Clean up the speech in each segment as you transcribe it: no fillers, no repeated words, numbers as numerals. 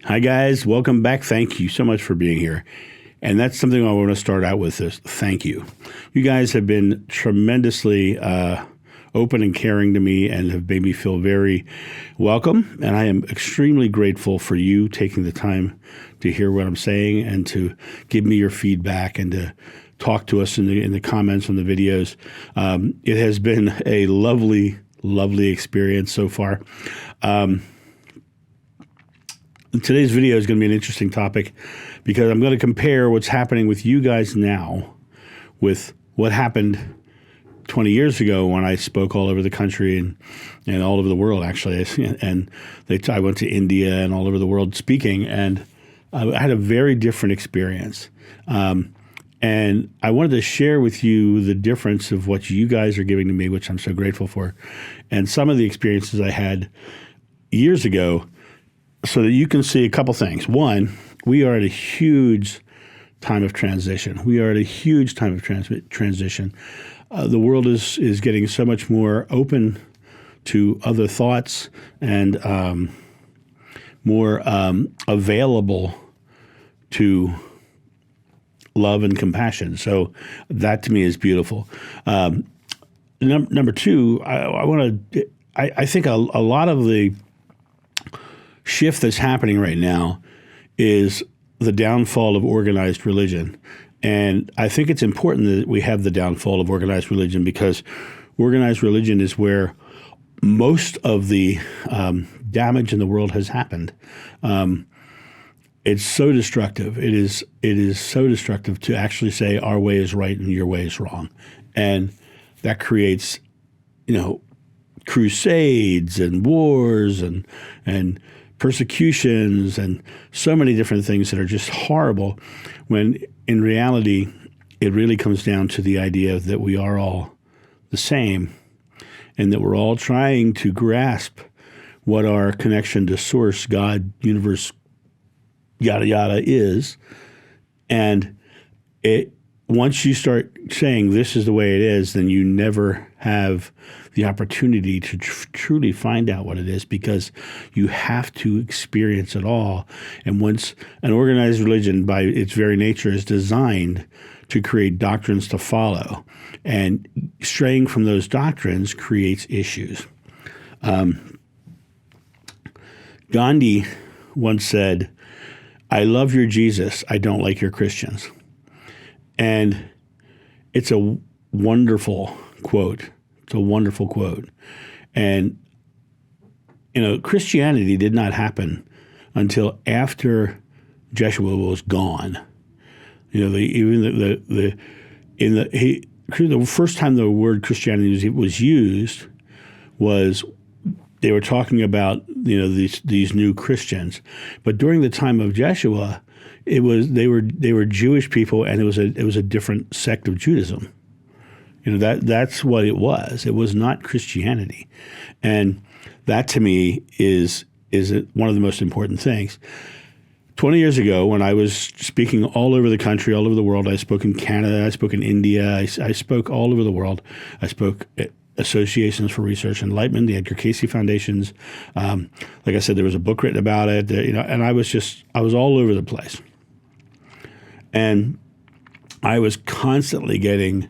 Hi, guys. Welcome back. Thank you so much for being here. And that's something I want to start out with is thank you. You guys have been tremendously open and caring to me and have made me feel very welcome. And I am extremely grateful for you taking the time to hear what I'm saying and to give me your feedback and to talk to us in the comments on the videos. It has been a lovely, lovely experience so far. Today's video is going to be an interesting topic because I'm going to compare what's happening with you guys now with what happened 20 years ago when I spoke all over the country and all over the world, actually. And I went to India and all over the world speaking, and I had a very different experience. And I wanted to share with you the difference of what you guys are giving to me, which I'm so grateful for, and some of the experiences I had years ago, so that you can see a couple things. One, we are at a huge time of transition. We are at a huge time of transition. The world is getting so much more open to other thoughts and more available to love and compassion. So that to me is beautiful. Number two, I think a lot of the shift that's happening right now is the downfall of organized religion. And I think it's important that we have the downfall of organized religion because organized religion is where most of the damage in the world has happened. It's so destructive. It is so destructive to actually say our way is right and your way is wrong. And that creates, crusades and wars and persecutions and so many different things that are just horrible, when in reality it really comes down to the idea that we are all the same and that we're all trying to grasp what our connection to source, God, universe, yada yada is. And once you start saying this is the way it is, then you never have the opportunity to truly find out what it is, because you have to experience it all. And once an organized religion, by its very nature, is designed to create doctrines to follow, and straying from those doctrines creates issues. Gandhi once said, "I love your Jesus, I don't like your Christians." And it's a wonderful quote. It's a wonderful quote. And, Christianity did not happen until after Jeshua was gone. The first time the word Christianity was used was they were talking about, these new Christians. But during the time of Jeshua, they were Jewish people, and it was a different sect of Judaism. That's what it was. It was not Christianity. And that to me is one of the most important things. 20 years ago, when I was speaking all over the country, all over the world, I spoke in Canada, I spoke in India, I spoke all over the world. I spoke at Associations for Research and Enlightenment, the Edgar Cayce Foundations. Like I said, there was a book written about it, and I was all over the place. And I was constantly getting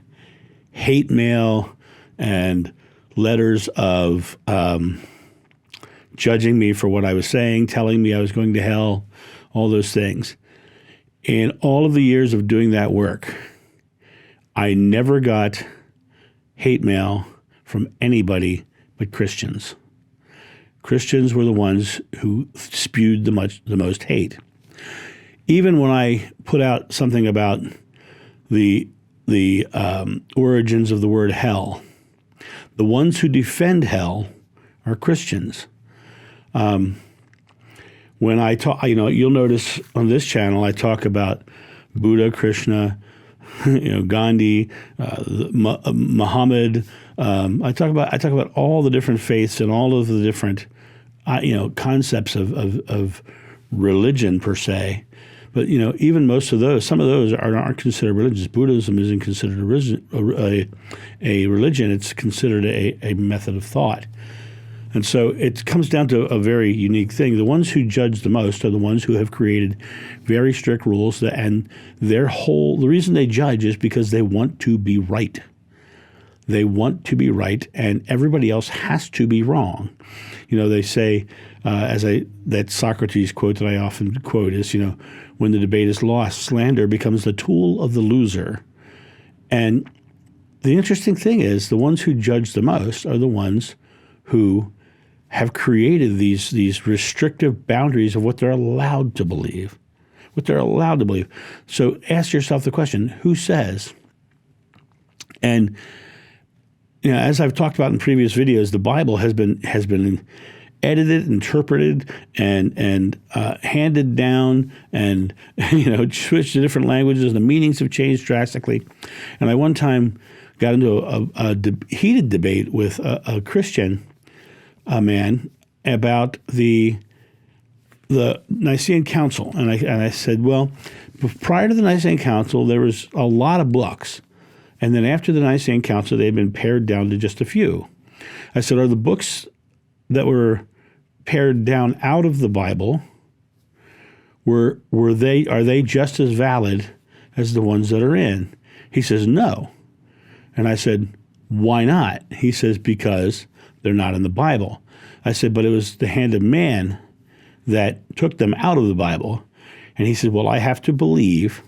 hate mail and letters of judging me for what I was saying, telling me I was going to hell, all those things. In all of the years of doing that work, I never got hate mail from anybody but Christians. Christians were the ones who spewed the most hate. Even when I put out something about the origins of the word hell, the ones who defend hell are Christians. When I talk, you'll notice on this channel I talk about Buddha, Krishna, Gandhi, Muhammad. I talk about all the different faiths and all of the different concepts of religion per se. But even most of those, some of those aren't considered religious. Buddhism isn't considered a religion; it's considered a method of thought. And so it comes down to a very unique thing. The ones who judge the most are the ones who have created very strict rules, and the reason they judge is because they want to be right. They want to be right, and everybody else has to be wrong. They say, that Socrates quote that I often quote is, when the debate is lost, slander becomes the tool of the loser. And the interesting thing is the ones who judge the most are the ones who have created these restrictive boundaries of what they're allowed to believe, So ask yourself the question, who says? And as I've talked about in previous videos, the Bible has been edited, interpreted, and handed down, and switched to different languages. The meanings have changed drastically. And I one time got into a heated debate with a Christian man about the Nicene Council, and I said, well, prior to the Nicene Council, there was a lot of books. And then after the Nicene Council, they've been pared down to just a few. I said, are the books that were pared down out of the Bible, are they just as valid as the ones that are in? He says, no. And I said, why not? He says, because they're not in the Bible. I said, but it was the hand of man that took them out of the Bible. And he said, well, I have to believe,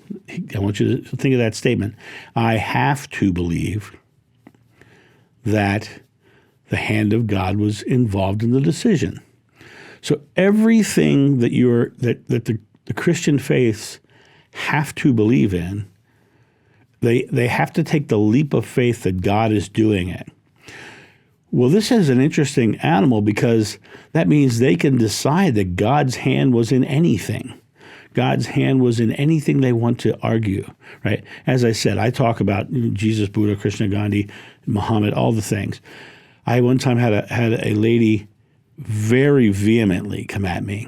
I want you to think of that statement, I have to believe that the hand of God was involved in the decision. So everything that the Christian faiths have to believe in, they have to take the leap of faith that God is doing it. Well, this is an interesting animal because that means they can decide that God's hand was in anything. God's hand was in anything they want to argue, right? As I said, I talk about Jesus, Buddha, Krishna, Gandhi, Muhammad, all the things. I one time had a lady very vehemently come at me.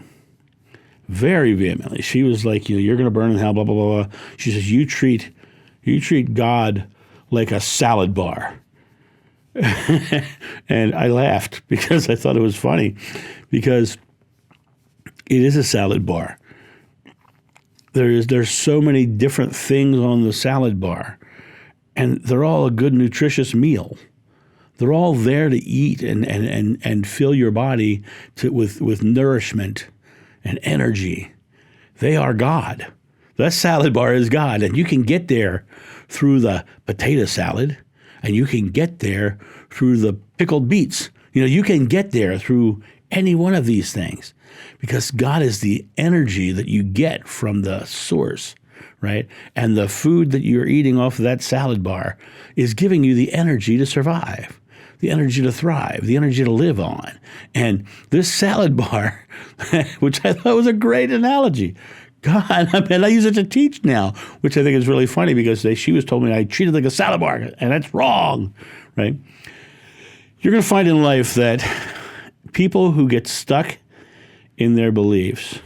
Very vehemently. She was like, you're going to burn in hell, blah, blah, blah, blah. She says, you treat God like a salad bar. And I laughed because I thought it was funny, because it is a salad bar. There's so many different things on the salad bar, and they're all a good nutritious meal. They're all there to eat and fill your body with nourishment and energy. They are God. That salad bar is God, and you can get there through the potato salad, and you can get there through the pickled beets. You can get there through any one of these things, because God is the energy that you get from the source, right? And the food that you're eating off of that salad bar is giving you the energy to survive, the energy to thrive, the energy to live on. And this salad bar, which I thought was a great analogy, God, I use it to teach now, which I think is really funny because she was told me I treated like a salad bar, and that's wrong, right? You're going to find in life that people who get stuck in their beliefs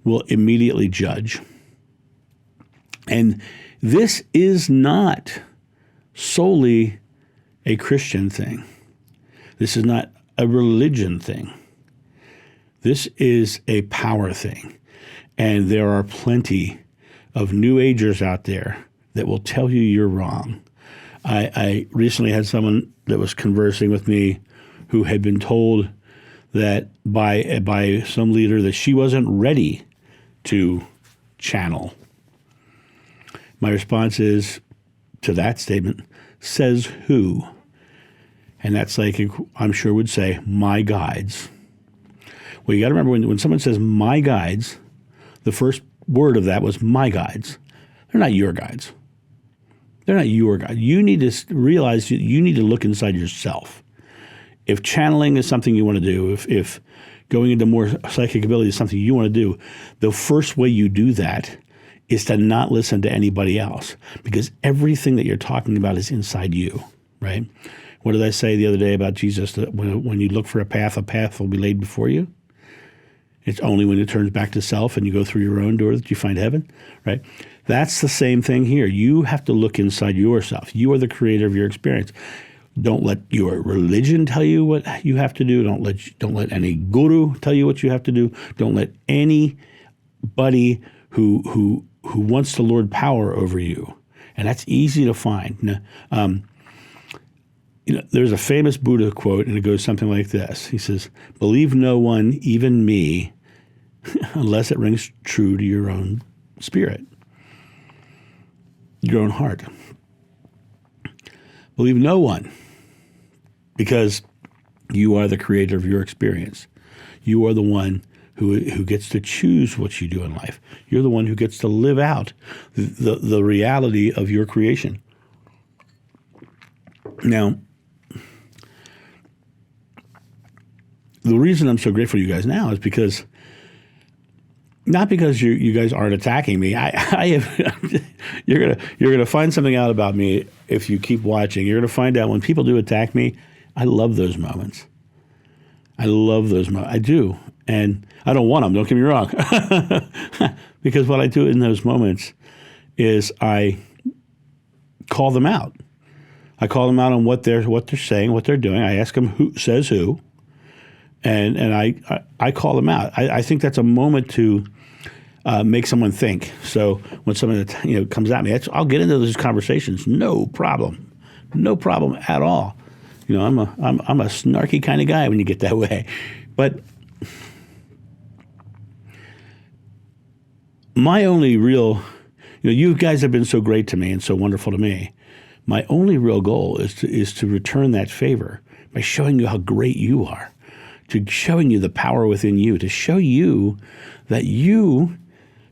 will immediately judge. And this is not solely a Christian thing. This is not a religion thing. This is a power thing. And there are plenty of New Agers out there that will tell you you're wrong. I recently had someone that was conversing with me who had been told that by some leader that she wasn't ready to channel. My response is to that statement, says who? And that's like, I'm sure would say, my guides. Well, you got to remember when someone says my guides, the first word of that was my guides. They're not your guides. They're not your guides. You need to realize you need to look inside yourself. If channeling is something you want to do, if going into more psychic ability is something you want to do, the first way you do that is to not listen to anybody else, because everything that you're talking about is inside you, right? What did I say the other day about Jesus? That when you look for a path will be laid before you. It's only when it turns back to self and you go through your own door that you find heaven, right? That's the same thing here. You have to look inside yourself. You are the creator of your experience. Don't let your religion tell you what you have to do. Don't let any guru tell you what you have to do. Don't let anybody who wants to lord power over you. And that's easy to find. There's a famous Buddha quote, and it goes something like this. He says, "Believe no one, even me, unless it rings true to your own spirit, your own heart. Believe no one, because you are the creator of your experience. You are the one who gets to choose what you do in life. You're the one who gets to live out the reality of your creation." Now, the reason I'm so grateful to you guys now is because, not because you guys aren't attacking me. I have. You're gonna find something out about me if you keep watching. You're gonna find out when people do attack me. I love those moments. I love those moments. I do, and I don't want them. Don't get me wrong, because what I do in those moments is I call them out. I call them out on what they're saying, what they're doing. I ask them who says who, and I call them out. I think that's a moment to make someone think. So when someone comes at me, I'll get into those conversations. No problem at all. I'm a snarky kind of guy when you get that way, but my only real, you guys have been so great to me and so wonderful to me. My only real goal is to return that favor by showing you how great you are, to showing you the power within you, to show you that you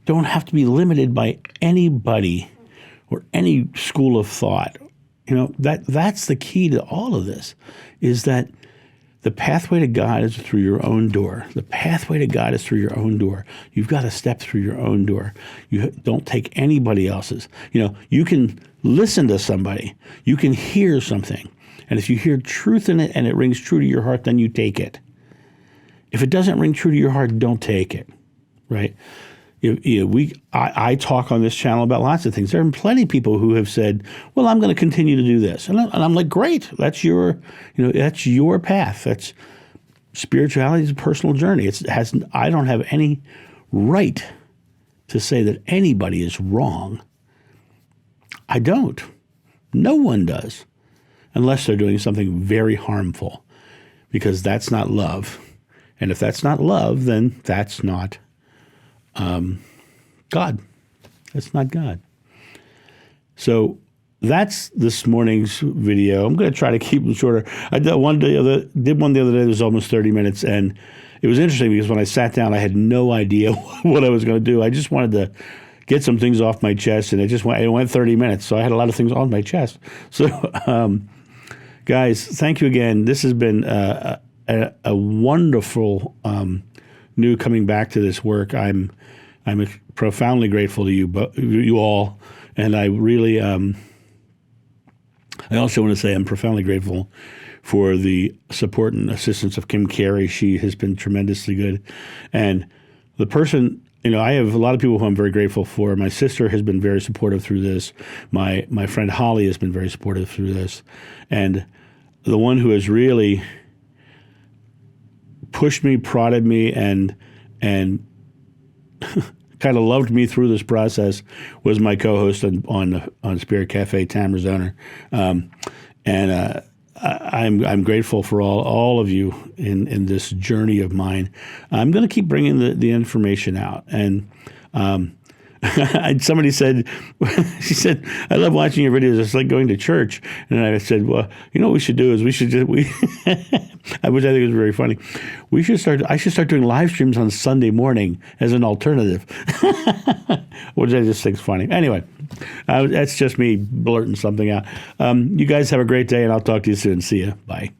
don't have to be limited by anybody or any school of thought. That's the key to all of this, is that the pathway to God is through your own door. The pathway to God is through your own door. You've got to step through your own door. You don't take anybody else's. You can listen to somebody. You can hear something. And if you hear truth in it and it rings true to your heart, then you take it. If it doesn't ring true to your heart, don't take it, right? I talk on this channel about lots of things. There are plenty of people who have said, "Well, I'm going to continue to do this," and I'm like, "Great, that's your path. That's spirituality is a personal journey. I don't have any right to say that anybody is wrong. I don't. No one does, unless they're doing something very harmful, because that's not love. And if that's not love, then that's not God. That's not God." So that's this morning's video. I'm going to try to keep them shorter. I did one the other day that was almost 30 minutes, and it was interesting because when I sat down, I had no idea what I was going to do. I just wanted to get some things off my chest, and it went 30 minutes, so I had a lot of things on my chest. So, guys, thank you again. This has been a wonderful new coming back to this work. I'm profoundly grateful to you all, and I really I also want to say I'm profoundly grateful for the support and assistance of Kim Carey. She has been tremendously good, and the person. I have a lot of people who I'm very grateful for. My sister has been very supportive through this. My friend Holly has been very supportive through this, and the one who has really pushed me, prodded me, and kind of loved me through this process was my co-host on Spirit Cafe, Tamara's owner, and I'm grateful for all of you in this journey of mine. I'm going to keep bringing the information out, and somebody said, she said, "I love watching your videos. It's like going to church." And I said, "Well, what we should do is which I think is very funny. I should start doing live streams on Sunday morning as an alternative," which I just think is funny. Anyway, that's just me blurting something out. You guys have a great day, and I'll talk to you soon. See ya. Bye.